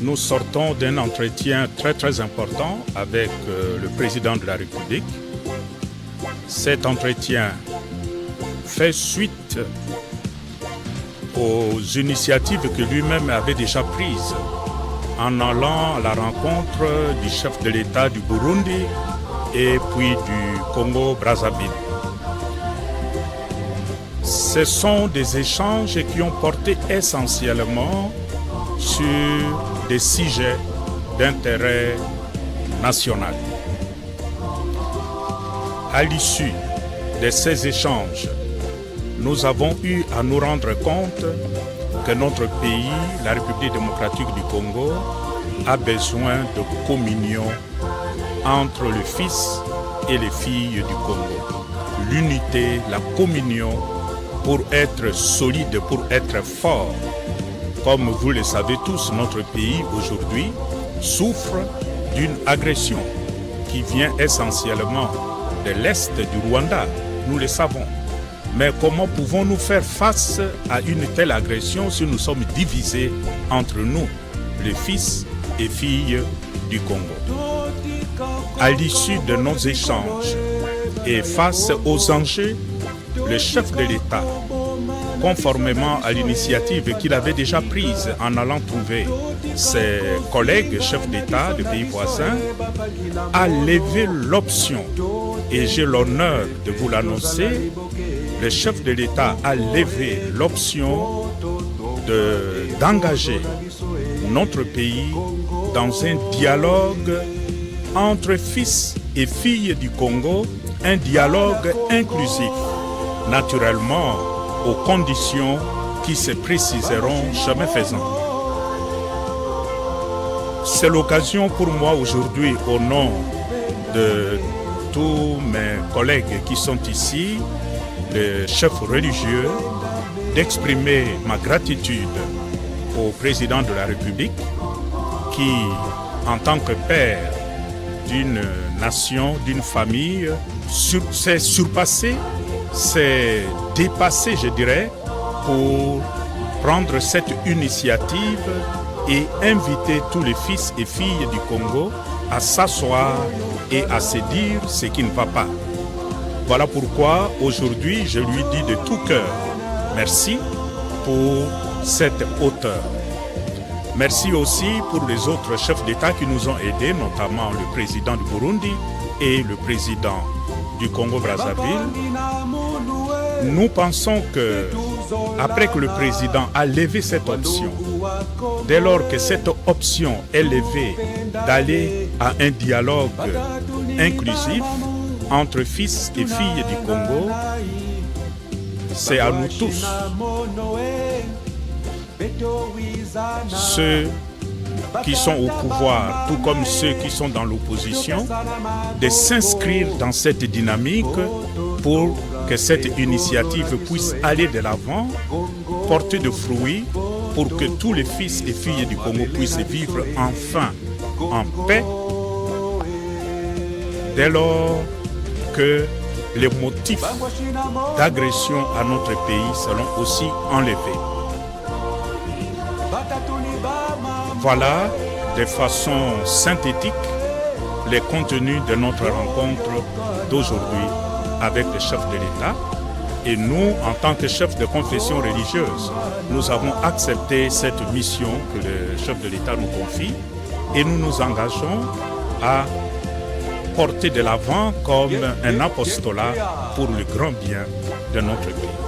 Nous sortons d'un entretien très important avec le président de la République. Cet entretien fait suite aux initiatives que lui-même avait déjà prises en allant à la rencontre du chef de l'État du Burundi et puis du Congo-Brazzaville. Ce sont des échanges qui ont porté essentiellement sur des sujets d'intérêt national. À l'issue de ces échanges, nous avons eu à nous rendre compte que notre pays, la République démocratique du Congo, a besoin de communion entre le fils et les filles du Congo. L'unité, la communion pour être solide, pour être fort. Comme vous le savez tous, notre pays aujourd'hui souffre d'une agression qui vient essentiellement de l'Est du Rwanda, nous le savons. Mais comment pouvons-nous faire face à une telle agression si nous sommes divisés entre nous, les fils et filles du Congo? À l'issue de nos échanges et face aux enjeux, le chef de l'État, conformément à l'initiative qu'il avait déjà prise en allant trouver ses collègues chefs d'État de pays voisins, a levé l'option, et j'ai l'honneur de vous l'annoncer, le chef de l'État a levé l'option d'engager notre pays dans un dialogue entre fils et filles du Congo, un dialogue inclusif, naturellement aux conditions qui se préciseront chemin faisant. C'est l'occasion pour moi aujourd'hui, au nom de tous mes collègues qui sont ici, les chefs religieux, d'exprimer ma gratitude au président de la République qui, en tant que père d'une nation, d'une famille, s'est surpassé, s'est dépassé, je dirais, pour prendre cette initiative et inviter tous les fils et filles du Congo à s'asseoir et à se dire ce qui ne va pas. Voilà pourquoi aujourd'hui je lui dis de tout cœur merci pour cette hauteur. Merci aussi pour les autres chefs d'État qui nous ont aidés, notamment le président du Burundi et le président du Congo-Brazzaville. Nous pensons que, après que le président a levé cette option, dès lors que cette option est levée d'aller à un dialogue inclusif entre fils et filles du Congo, c'est à nous tous, ceux qui sont au pouvoir, tout comme ceux qui sont dans l'opposition, de s'inscrire dans cette dynamique pour que cette initiative puisse aller de l'avant, porter de fruits, pour que tous les fils et filles du Congo puissent vivre enfin en paix, dès lors que les motifs d'agression à notre pays seront aussi enlevés. Voilà, de façon synthétique, les contenus de notre rencontre d'aujourd'hui avec le chef de l'État. Et nous, en tant que chef de confession religieuse, nous avons accepté cette mission que le chef de l'État nous confie et nous nous engageons à porter de l'avant comme un apostolat pour le grand bien de notre pays.